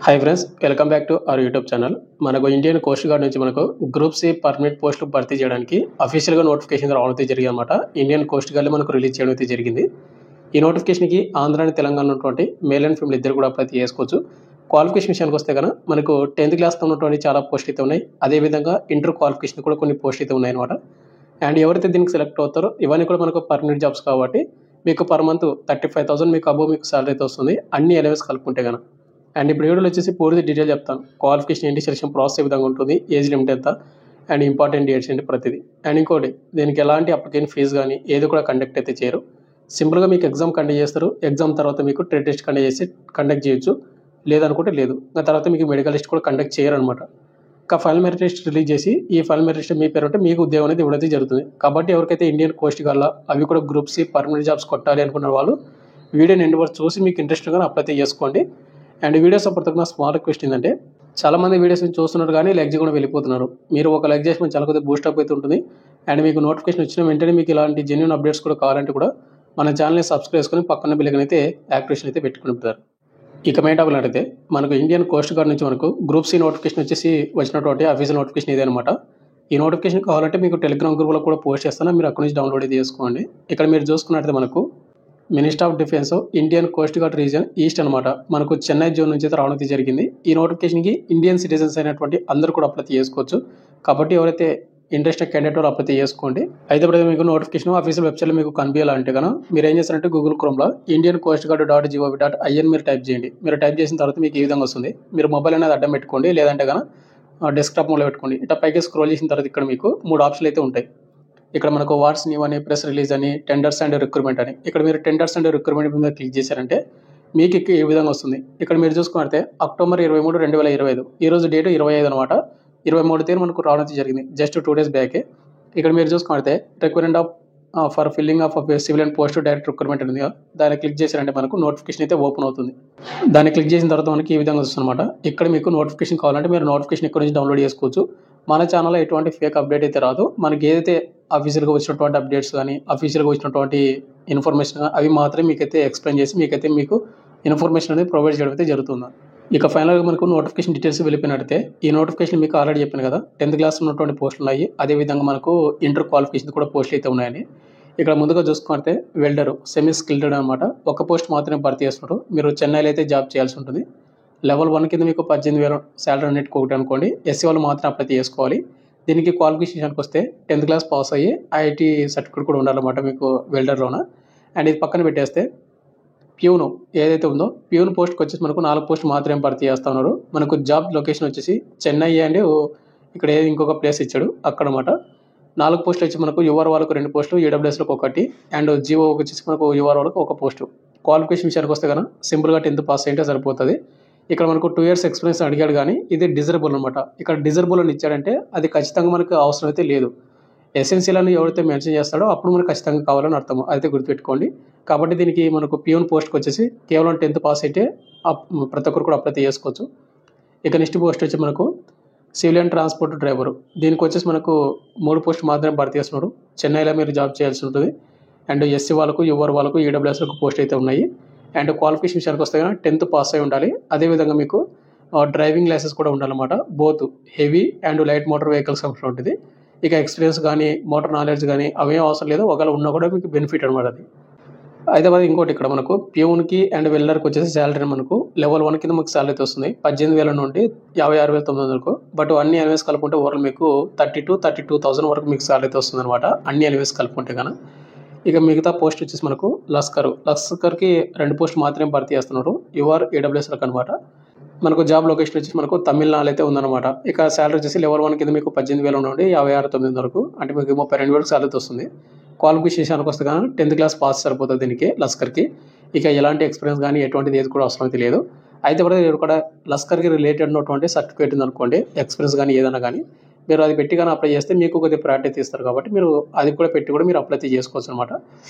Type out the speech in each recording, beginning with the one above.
Hi friends, welcome back to our YouTube channel. మనకు Indian coast gourd నుంచి మనకు group C permanent పోస్టులు భర్తీ చేయడానికి అఫీషియల్గా నోటిఫికేషన్ రావడం అయితే జరిగింది అనమాట. ఇండియన్ కోస్ట్ గార్డ్లో మనకు రిలీజ్ చేయడం అయితే జరిగింది. ఈ నోటిఫికేషన్కి ఆంధ్ర అండ్ తెలంగాణ ఉన్నటువంటి మేల్ అండ్ ఫీమేల్ ఇద్దరు కూడా అప్లై చేసుకోవచ్చు. క్వాలిఫికేషన్ విషయానికి వస్తే కనుక మనకు 10th క్లాస్తో ఉన్నటువంటి చాలా పోస్టులు అయితే ఉన్నాయి. అదేవిధంగా ఇంటర్ క్వాలిఫికేషన్ కూడా కొన్ని పోస్టులు అయితే ఉన్నాయన్నమాట. అండ్ ఎవరైతే దీనికి సెలెక్ట్ అవుతారో ఇవన్నీ కూడా మనకు పర్మనెంట్ జాబ్స్ కాబట్టి మీకు పర్ మంత్ 35,000 మీకు అబోవ్ మీకు సాలరీ అయితే వస్తుంది, అన్ని అలవెన్స్ కలుపుకుంటే కనుక. అండ్ ఇప్పుడు వీడియోలో వచ్చేసి పూర్తి డీటెయిల్ చెప్తాను. క్వాలిఫికేషన్ ఏంటి, సెలక్షన్ ప్రాసెస్ ఏ విధంగా ఉంటుంది, ఏజ్ లిమిట్ ఎంత, అండ్ ఇంపార్టెంట్ డేట్స్ ఏంటి ప్రతిదీ. అండ్ ఇంకోటి, దీనికి ఎలాంటి అప్లికేషన్ ఫీజు కానీ ఏది కూడా కండక్ట్ అయితే చేయరు. సింపుల్గా మీకు ఎగ్జామ్ కండక్ట్ చేస్తారు. ఎగ్జామ్ తర్వాత మీకు ట్రేడ్ టెస్ట్ కండక్ట్ చేయొచ్చు, లేదనుకుంటే లేదు. దాని తర్వాత మీకు మెడికల్ టెస్ట్ కూడా కండక్ట్ చేయరు అనమాట. ఇంకా ఫైనల్ మెరిట్ లిస్ట్ రిలీజ్ చేసి ఈ ఫైనల్ మెరిట్ లిస్ట్ మీ పేరు ఉంటే మీకు ఉద్యోగం అనేది ఇవ్వడం జరుగుతుంది. కాబట్టి ఎవరికైతే ఇండియన్ కోస్ట్ గార్డ్ అవి కూడా గ్రూప్ సి పర్మనెంట్ జాబ్స్ కొట్టాలి అనుకున్న వాళ్ళు వీడియోని ఎండ్ వరకు చూసి మీకు ఇంట్రెస్ట్గా అప్లై చేసుకోండి. And videos support small request ఏంటంటే, చాలా మంది వీడియోస్ చూస్తున్నారు కానీ లైక్ చేయకుండా వెళ్ళిపోతున్నారు. మీరు ఒక లైక్ చేసి చాలా కొద్దిగా బూస్టప్ అయితే ఉంటుంది. అండ్ మీకు నోటిఫికేషన్ వచ్చిన వెంటనే మీకు ఇలాంటి జెన్యూన్ అప్డేట్స్ కూడా కావాలంటే కూడా మన ఛానల్ని సబ్స్క్రైబ్ చేసుకొని పక్కన బెల్ అయితే యాక్టివేషన్ అయితే పెట్టుకుంటారు. ఇక మెయిన్ టాపిక్ అయితే మనకు ఇండియన్ కోస్ట్ గార్డ్ నుంచి మనకు గ్రూప్ సి నోటిఫికేషన్ వచ్చేసి వచ్చినటువంటి అఫీషియల్ నోటిఫికేషన్ ఇదే అనమాట. ఈ నోటిఫికేషన్ కావాలంటే మీకు టెలిగ్రామ్ గ్రూప్లో కూడా పోస్ట్ చేస్తాను, మీరు అక్కడి నుంచి డౌన్లోడ్ అయితే చేసుకోండి. ఇక్కడ మీరు చూసుకున్నట్లయితే మనకు minister of defence Indian coast guard region east అనమాట, మనకు చెన్నై జోన్ నుంచి అయితే రావడం జరిగింది. ఈ నోటిఫికేషన్కి ఇండియన్ సిటిజన్స్ అయినటువంటి అందరూ కూడా అప్లై చేసుకోవచ్చు. కాబట్టి ఎవరైతే ఇంట్రెస్టెడ్ క్యాండిడేట్ వాళ్ళు అప్లై చేసుకోండి. అయితే ఇప్పుడు మీకు నోటిఫికేషన్ ఆఫీషియల్ వెబ్సైట్లో మీకు కనిపించాలంటే కనుక మీరు ఏం చేస్తారంటే గూగుల్ క్రోమ్లో ఇండియన్ కోస్ట్ గార్డ్ .gov.in మీరు టైప్ చేయండి. మీరు టైప్ చేసిన తర్వాత మీకు ఈ విధంగా వస్తుంది. మీరు మొబైల్ అనేది అడ్డం పెట్టుకోండి, లేదంటే కనుక డెస్క్టాప్ మోడ్లో పెట్టుకోండి. ఇట్లా పైకి స్క్రోల్ చేసిన తర్వాత ఇక్కడ మీకు 3 ఆప్షన్లు అయితే ఉంటాయి. ఇక్కడ మనకు వాట్స్ న్యూ అని, ప్రెస్ రిలీజ్ అని, టెండర్స్ అండ్ రిక్రూట్మెంట్ అని. ఇక్కడ మీరు టెండర్స్ అండ్ రిక్రూట్మెంట్ మీద క్లిక్ చేశారంటే మీకు ఈ విధంగా వస్తుంది. ఇక్కడ మీరు చూసుకుంటే అక్టోబర్ 23, 2025 ఈ రోజు డేట్ 25 అనమాట. 23 తేదీ మనకు రావడం జరిగింది, జస్ట్ 2 days బ్యాకే. ఇక్కడ మీరు చూసుకుంటే requirement of for filling of civil and post direct recruitment ఉంది. దాన్ని క్లిక్ చేశారంటే మనకు నోటిఫికేషన్ అయితే ఓపెన్ అవుతుంది. దాన్ని క్లిక్ చేసిన తర్వాత మనకి ఈ విధంగా వస్తుంది అనమాట. ఇక్కడ మీకు నోటిఫికేషన్ కావాలంటే మీరు నోటిఫికేషన్ ఇక్కడ నుంచి డౌన్లోడ్ చేసుకోవచ్చు. మన ఛానల్లో ఎటువంటి ఫేక్ అప్డేట్ అయితే రాదు. మనకి ఏదైతే అఫీషియల్గా వచ్చినటువంటి అప్డేట్స్ కానీ అఫీషియల్గా వచ్చినటువంటి ఇన్ఫర్మేషన్ అవి మాత్రమే మీకైతే ఎక్స్ప్లెయిన్ చేసి మీకు ఇన్ఫర్మేషన్ అనేది ప్రొవైడ్ చేయడం అయితే జరుగుతుంది. ఇక ఫైనల్గా మనకు నోటిఫికేషన్ డీటెయిల్స్ వెళ్ళిపోయినట్టయితే ఈ నోటిఫికేషన్ మీకు ఆల్రెడీ చెప్పాను కదా, 10th క్లాస్ ఉన్నటువంటి పోస్టులు ఉన్నాయి. అదేవిధంగా మనకు ఇంటర్ క్వాలిఫికేషన్ కూడా పోస్టులు అయితే ఉన్నాయని. ఇక్కడ ముందుగా చూసుకుంటే వెల్డరు సెమీ స్కిల్డ్ అనమాట, ఒక పోస్ట్ మాత్రమే భర్తీ చేస్తున్నారు. మీరు చెన్నైలో అయితే జాబ్ చేయాల్సి ఉంటుంది. లెవెల్ 1 కింద మీకు 18,000 శాలరీ నెట్కి ఒకటి అనుకోండి. ఎస్సీ వాళ్ళు మాత్రం అప్లై చేసుకోవాలి. దీనికి క్వాలిఫికేషన్కి వస్తే 10th క్లాస్ పాస్ అయ్యి ఐఐటీ సర్టిఫికేట్ కూడా ఉండాలన్నమాట మీకు వెల్డర్లోన. అండ్ ఇది పక్కన పెట్టేస్తే ప్యూను ఏదైతే ఉందో ప్యూన్ పోస్ట్కి వచ్చేసి మనకు 4 పోస్టులు మాత్రమే భర్తీ చేస్తూ ఉన్నారు. మనకు జాబ్ లొకేషన్ వచ్చేసి చెన్నై అండ్ ఇక్కడ ఇంకొక ప్లేస్ ఇచ్చాడు అక్కడ అనమాట. 4 పోస్టులు వచ్చి మనకు యువర్ వాళ్ళకు 2 పోస్టులు, ఈడబ్ల్యూఎస్లకు 1, అండ్ జిఓ వచ్చేసి మనకు యువర్ వాళ్ళకు 1 పోస్టు. క్వాలిఫికేషన్ విషయానికి వస్తే కనుక సింపుల్గా 10th పాస్ అయితే సరిపోతుంది. ఇక్కడ మనకు 2 years ఎక్స్పీరియన్స్ అడిగాడు కానీ ఇది డిజరబుల్ అనమాట. ఇక్కడ డిజరబుల్ అని ఇచ్చాడంటే అది ఖచ్చితంగా మనకు అవసరం అయితే లేదు. ఎసెన్షియల్ అని ఎవరైతే మెన్షన్ చేస్తాడో అప్పుడు మనకు ఖచ్చితంగా కావాలని అర్థం, అయితే గుర్తుపెట్టుకోండి. కాబట్టి దీనికి మనకు పియూన్ పోస్ట్కి వచ్చేసి కేవలం 10th పాస్ అయితే ప్రతి ఒక్కరు కూడా అప్లై చేసుకోవచ్చు. ఇక నెక్స్ట్ పోస్ట్ వచ్చి మనకు సివిల్ అండ్ ట్రాన్స్పోర్ట్ డ్రైవరు. దీనికి వచ్చేసి మనకు 3 పోస్టులు మాత్రమే భర్తీ చేస్తున్నారు. చెన్నైలో మీరు జాబ్ చేయాల్సి ఉంటుంది. అండ్ ఎస్సీ వాళ్ళకు, యువర్ వాళ్ళకు, ఈడబ్ల్యూఎస్లకు పోస్ట్ అయితే ఉన్నాయి. అండ్ క్వాలిఫికేషన్ విషయానికి వస్తే కానీ 10th పాస్ అయి ఉండాలి. అదేవిధంగా మీకు డ్రైవింగ్ లైసెన్స్ కూడా ఉండాలన్నమాట, both heavy and light motor vehicles ఉంటుంది. ఇక ఎక్స్పీరియన్స్ కానీ మోటార్ నాలెడ్జ్ కానీ అవేం అవసరం లేదు, ఒకవేళ ఉన్నా కూడా మీకు బెనిఫిట్ అనమాట అది. అయితే ఇంకోటి ఇక్కడ మనకు ప్యూన్కి అండ్ వెల్డర్కి వచ్చేసి శాలరీ మనకు లెవెల్ 1 కింద మీకు శాలరీ వస్తుంది 18,000 నుండి 56,900. బట్ అన్ని అలవెన్స్ కలుపుకుంటే ఓవరాల్ మీకు 32,000 వరకు మీకు శాలరీ వస్తుంది అనమాట, అన్ని అలవెన్స్ కలుపుకుంటే కనుక. ఇక మిగతా పోస్ట్ వచ్చేసి మనకు లస్కర్కి 2 పోస్టులు మాత్రమే భర్తీ చేస్తున్నారు, యువర్ ఈడబ్ల్యూఎస్లకు అనమాట. మనకు జాబ్ లొకేషన్ వచ్చేసి మనకు తమిళనాడు అయితే ఉందన్నమాట. ఇక శాలరీ వచ్చేసి లెవెల్ 1 కింద మీకు 18,000 నుండి 56,900 వరకు, అంటే మీకు 32,000 శాలరీ వస్తుంది. క్వాలిఫికేషన్కి వస్తే కానీ 10th క్లాస్ పాస్ సరిపోతుంది దీనికి లస్కర్కి. ఇక ఎలాంటి ఎక్స్పీరియన్స్ కానీ ఎటువంటిది ఏది కూడా అవసరం అయితే లేదు. అయితే కూడా లస్కర్కి రిలేటెడ్ ఉన్నటువంటి సర్టిఫికేట్ ఉందనుకోండి, ఎక్స్పీరియన్స్ కానీ ఏదైనా కానీ మీరు అది పెట్టి కానీ అప్లై చేస్తే మీకు కొద్దిగా ప్రయారిటీ ఇస్తారు. కాబట్టి మీరు అది కూడా పెట్టి కూడా మీరు అప్లై చేసుకోవచ్చు అనమాట.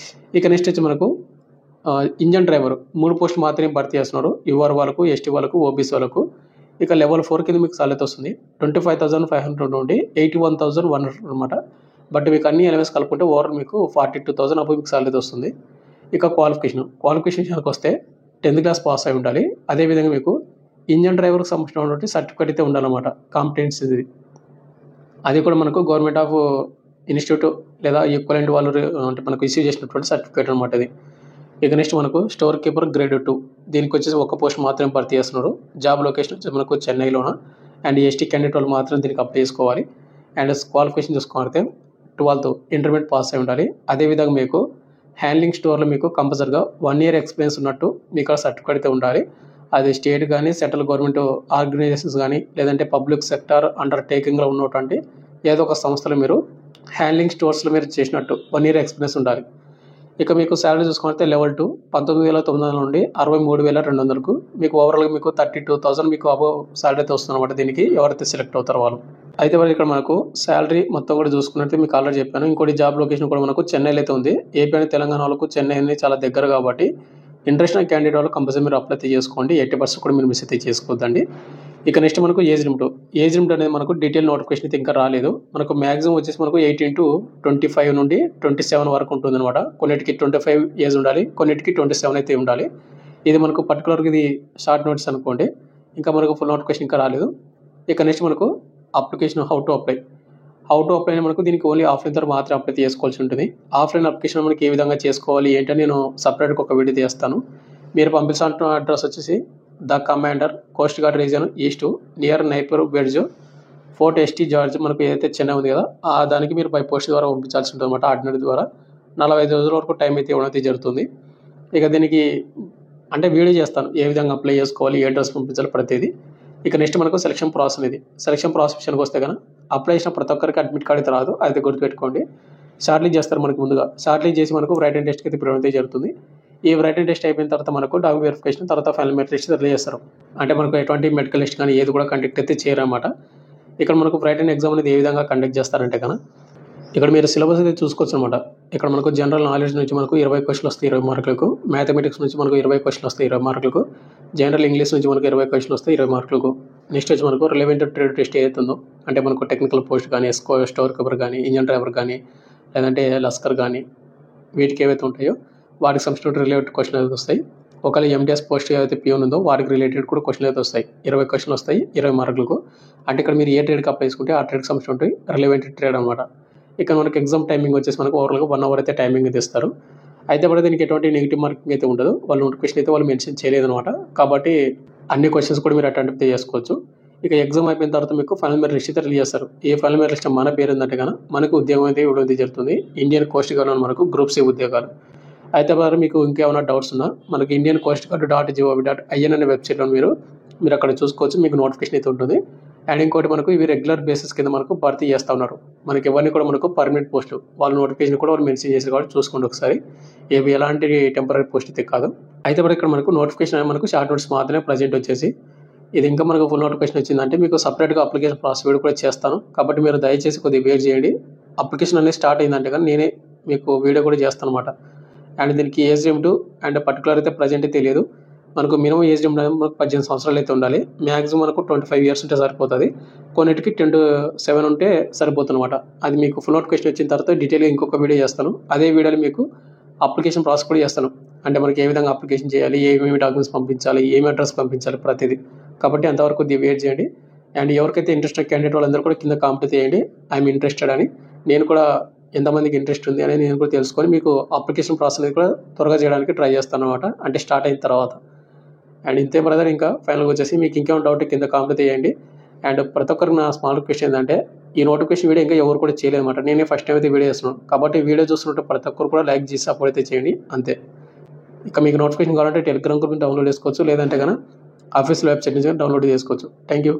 ఇక నెక్స్ట్ వచ్చి మనకు ఇంజన్ డ్రైవర్ 3 పోస్టులు మాత్రమే భర్తీ చేస్తున్నారు, యువర్ వాళ్ళకు, ఎస్టీ వాళ్ళకు, ఓబీసీ వాళ్ళకు. ఇక లెవెల్ 4 కింద మీకు సాలరీ వస్తుంది 25,500 నుండి 81,100 అనమాట. బట్ మీకు అన్ని ఎలవెన్స్ కలుపుకుంటే ఓవరాల్ మీకు 42,000 అప్పుడు మీకు సాలరీ వస్తుంది. ఇక క్వాలిఫికేషన్ విషయానికి వస్తే 10th క్లాస్ పాస్ అయి ఉండాలి. అదేవిధంగా మీకు ఇంజన్ డ్రైవర్కి సంబంధించినటువంటి సర్టిఫికేట్ అయితే ఉండాలన్నమాట, కాంపిటెన్సీది. అది కూడా మనకు గవర్నమెంట్ ఆఫ్ ఇన్స్టిట్యూట్ లేదా ఈక్వలెంట్ వాళ్ళు అంటే మనకు ఇష్యూ చేసినటువంటి సర్టిఫికేట్ అనమాట ఇది. ఇక నెక్స్ట్ మనకు స్టోర్ కీపర్ గ్రేడ్ 2, దీనికి వచ్చేసి ఒక పోస్ట్ మాత్రమే భర్తీ చేస్తున్నారు. జాబ్ లొకేషన్ వచ్చి మనకు చెన్నైలోన, అండ్ ఎస్టీ క్యాండిడేట్ వాళ్ళు మాత్రం దీనికి అప్లై చేసుకోవాలి. అండ్ క్వాలిఫికేషన్ చూసుకుంటే 12th ఇంటర్మీడియట్ పాస్ అయి ఉండాలి. అదేవిధంగా మీకు హ్యాండ్లింగ్ స్టోర్లో మీకు కంపల్సరిగా 1 year ఎక్స్పీరియన్స్ ఉన్నట్టు మీకు ఆ సర్టిఫికేట్ అయితే ఉండాలి. అది స్టేట్ కానీ సెంట్రల్ గవర్నమెంట్ ఆర్గనైజేషన్స్ కానీ లేదంటే పబ్లిక్ సెక్టార్ అండర్టేకింగ్లో ఉన్నటువంటి ఏదో ఒక సంస్థలో మీరు హ్యాండ్లింగ్ స్టోర్స్లో మీరు చేసినట్టు 1 year ఎక్స్పీరియన్స్ ఉండాలి. ఇక మీకు శాలరీ చూసుకుంటే లెవెల్ 2 19,900 నుండి 63,200కు మీకు ఓవరాల్గా మీకు 32,000 మీకు అబోవ్ శాలరీ అయితే వస్తుందన్నమాట దీనికి, ఎవరైతే సెలెక్ట్ అవుతారో వాళ్ళు. అయితే మరి ఇక్కడ మనకు శాలరీ మొత్తం కూడా చూసుకున్నట్టు మీకు ఆల్రెడీ చెప్పాను. ఇంకోటి జాబ్ లొకేషన్ కూడా మనకు చెన్నైలో అయితే ఉంది. ఏపీ అని తెలంగాణ వాళ్ళకు చెన్నై అనేది చాలా దగ్గర కాబట్టి ఇంట్రెస్ట్ ఉన్న క్యాండిడేట్ వాళ్ళు కంపల్సరీ మీరు అప్లై చేసుకోండి. 80% కూడా మీరు మిస్ అయితే చేసుకోవద్దండి. ఇక నెక్స్ట్ మనకు ఏజ్ లిమిట్ అనేది మనకు డీటెయిల్ నోటిఫికేషన్ అయితే ఇంకా రాలేదు. మనకు మ్యాక్సిమం వచ్చేసి మనకు 18 to 25 నుండి 27 వరకు ఉంటుంది అనమాట. కొన్నిటికి 25 ఏజ్ ఉండాలి, కొన్నిటికి 27 అయితే ఉండాలి. ఇది మనకు పర్టికులర్గా ఇది షార్ట్ నోటీస్ అనుకోండి, ఇంకా మనకు ఫుల్ నోటిఫికేషన్ ఇంకా రాలేదు. ఇక నెక్స్ట్ మనకు అప్లికేషన్ హౌ టు అప్లై అని మనకు దీనికి ఓన్లీ ఆఫ్లైన్ ద్వారా మాత్రం అప్లై చేసుకోవాల్సి ఉంటుంది. ఆఫ్లైన్ అప్లికేషన్ మనకి ఏ విధంగా చేసుకోవాలి ఏంటని నేను సపరేట్గా ఒక వీడియో చేస్తాను. మీరు పంపించాల్సిన అడ్రస్ వచ్చేసి the commander, coast guard region east, near Napier bridge, fort ST George, మనకు ఏదైతే చెన్నై ఉంది కదా దానికి మీరు బై పోస్ట్ ద్వారా పంపించాల్సి ఉంటుంది అనమాట. ఆర్డినరీ ద్వారా 45 రోజుల వరకు టైం అయితే ఇవ్వడం అయితే జరుగుతుంది. ఇక దీనికి అంటే వీడియో చేస్తాను ఏ విధంగా అప్లై చేసుకోవాలి, ఏ అడ్రస్ పంపించాలి ప్రతిదీ. ఇక నెక్స్ట్ మనకు సెలక్షన్ ప్రాసెస్ ఇది. సెలక్షన్ ప్రాసెస్ విషయానికి వస్తే కనుక అప్లై చేసిన ప్రతి ఒక్కరికి అడ్మిట్ కార్డ్ అయితే రాదు, అయితే గుర్తుపెట్టుకోండి. షార్ట్ లిస్ట్ చేస్తారు మనకు ముందుగా. షార్ట్ లిస్ట్ చేసి మనకు రైట్ అండ్ టెస్ట్కి అయితే ఇప్పుడు అయితే జరుగుతుంది. ఈ రైట్ అండ్ టెస్ట్ అయిపోయిన తర్వాత మనకు డాక్యుమెంట్ వెరిఫికేషన్, తర్వాత ఫైనల్ మెరిట్ లిస్ట్ రిలీజ్ చేస్తారు. అంటే మనకు ఎటువంటి మెడికల్ లిస్ట్ కానీ ఏది కూడా కండక్ట్ అయితే చేయరన్నమాట. ఇక్కడ మనకు రైట్ అండ్ ఎగ్జామ్ అనేది ఏ విధంగా కండక్ట్ చేస్తారంటే కనుక ఇక్కడ మీరు సిలబస్ అయితే చూసుకోవచ్చు అనమాట. ఇక్కడ మనకు జనరల్ నాలెడ్జ్ నుంచి మనకు 20 క్వశ్చన్లు వస్తాయి 20 మార్కులకు, మ్యాథమెటిక్స్ నుంచి మనకు 20 క్వశ్చన్లు వస్తాయి 20 మార్కులకు, జనరల్ ఇంగ్లీష్ నుంచి మనకు 20 క్వశ్చన్లు వస్తాయి 20 మార్కులకు. నెక్స్ట్ వచ్చి మనకు రిలవెంట్ ట్రేడ్ టెస్ట్ ఏదైతే ఉందో అంటే మనకు టెక్నికల్ పోస్ట్ కానీ, స్టోర్ కీపర్ కానీ, ఇంజన్ డ్రైవర్ కానీ, లేదంటే లస్కర్ కానీ, వీటికి ఏవైతే ఉంటాయో వాటికి సంబంధించిన రిలేటెడ్ క్వశ్చన్ అయితే వస్తాయి. ఒకవేళ ఎండిఎస్ పోస్ట్ ఏదైతే పియోన్ ఉందో వాటికి రిలేటెడ్ కూడా క్వశ్చన్ అయితే వస్తాయి. 20 క్వశ్చన్లు వస్తాయి 20 మార్కులకు. అంటే ఇక్కడ మీరు ఏ ట్రేడ్కి అప్లై చేసుకుంటే ఆ ట్రేడ్కి సంబంధించిన రిలవెంట్ ట్రేడ్ అనమాట. ఇక్కడ మనకు ఎగ్జామ్ టైమింగ్ వచ్చేసి మనకు ఓవరాల్గా 1 hour అయితే టైమింగ్ అయితే ఇస్తారు. అయితే కూడా దీనికి ఎటువంటి నెగిటివ్ మార్కింగ్ అయితే ఉండదు. వాళ్ళు నోటిఫికేషన్ అయితే వాళ్ళు మెన్షన్ చేయలేదన్నమాట. కాబట్టి అన్ని క్వశ్చన్స్ కూడా మీరు అటెంప్ట్ చేసుకోవచ్చు. ఇక ఎగ్జామ్ అయిపోయిన తర్వాత మీకు ఫైనల్ మెరిట్ లిస్ట్ అయితే రిలీజ్ చేస్తారు. ఈ ఫైనల్ మెరిట్ లిస్ట్ మన పేరు ఏంటంటే కనుక మనకు ఉద్యోగం అయితే ఇవ్వడం జరుగుతుంది. ఇండియన్ కోస్ట్ గార్డ్ మనకు గ్రూప్ సి ఉద్యోగాలు. అయితే మరి మీకు ఇంకేమైనా డౌట్స్ ఉన్నా మనకి ఇండియన్ కోస్ట్ గార్డ్ .gov.in అనే వెబ్సైట్లో మీరు అక్కడ చూసుకోవచ్చు. మీకు నోటిఫికేషన్ అయితే ఉంటుంది. అండ్ ఇంకోటి మనకు ఇవి రెగ్యులర్ బేసిస్ కింద మనకు భర్తీ చేస్తూ ఉన్నారు. మనకి ఇవన్నీ కూడా మనకు పర్మనెంట్ పోస్టులు. వాళ్ళ నోటిఫికేషన్ కూడా వాళ్ళు మెన్షన్ చేశారు కాబట్టి చూసుకోండి ఒకసారి. ఇవి ఎలాంటి టెంపరీ పోస్ట్ అయితే కాదు. అయితే కూడా ఇక్కడ మనకు నోటిఫికేషన్ మనకు షార్ట్ నోట్స్ మాత్రమే ప్రజెంట్ వచ్చేసి. ఇది ఇంకా మనకు ఫుల్ నోటిఫికేషన్ వచ్చిందంటే మీకు సపరేట్గా అప్లికేషన్ ప్రాసెస్ వీడియో కూడా చేస్తాను. కాబట్టి మీరు దయచేసి కొద్దిగా వెయిట్ చేయండి. అప్లికేషన్ అనేది స్టార్ట్ అయిందంటే కానీ నేనే మీకు వీడియో కూడా చేస్తాను అనమాట. అండ్ దీనికి ఏజ్ లిమిట్ అండ్ పర్టికులర్ అయితే ప్రజెంట్ అయితే తెలియదు. మనకు మినిమం ఏజ్ లిమిట్ అనేది మనకు 18 సంవత్సరాలు అయితే ఉండాలి. మ్యాక్సిమం మనకు 25 years ఉంటే సరిపోతుంది. కొన్నిటికి 27 ఉంటే సరిపోతుంది అనమాట. అది మీకు ఫుల్ నోటిఫికేషన్ వచ్చిన తర్వాత డీటెయిల్గా ఇంకొక వీడియో చేస్తాను. అదే వీడియోలో మీకు అప్లికేషన్ ప్రాసెస్ కూడా చేస్తాను. అంటే మనకి ఏ విధంగా అప్లికేషన్ చేయాలి, ఏమేమి డాక్యుమెంట్స్ పంపించాలి, ఏమి అడ్రస్ పంపించాలి ప్రతిదీ. కాబట్టి అంతవరకు వెయిట్ చేయండి. అండ్ ఎవరికైతే ఇంట్రెస్ట్ క్యాండిడేట్ వాళ్ళందరూ కూడా కింద కామెంట్ చేయండి ఐఎమ్ ఇంట్రెస్టెడ్ అని. నేను కూడా ఎంతమందికి ఇంట్రెస్ట్ ఉంది అనేది నేను కూడా తెలుసుకొని మీకు అప్లికేషన్ ప్రాసెస్ అనేది కూడా త్వరగా చేయడానికి ట్రై చేస్తాను అనమాట. అంటే స్టార్ట్ అయిన తర్వాత. అండ్ ఇంతే బ్రదర్, ఇంకా ఫైనల్గా వచ్చేసి మీకు ఇంకేమైనా డౌట్ కింద కామెంట్ చేయండి. అండ్ ప్రతి ఒక్కరికి నా స్మాల్ క్వశ్చన్ ఏంటంటే ఈ నోటిఫికేషన్ వీడియో ఇంకా ఎవరు కూడా చేయలేదు అనమాట. నేనే ఫస్ట్ టైం అయితే వీడియో చేస్తున్నాను. కాబట్టి వీడియో చూస్తుంటే ప్రతి ఒక్కరు కూడా లైక్ చేసి సపోర్ట్ అయితే చేయండి అంతే. ఇక మీకు నోటిఫికేషన్ కావాలంటే టెలిగ్రామ్ గ్రూప్ డౌన్లోడ్ చేసుకోవచ్చు, లేదంటే కనుక ఆఫీస్ వెబ్సైట్ నుంచి డౌన్లోడ్ చేసుకోవచ్చు. Thank you.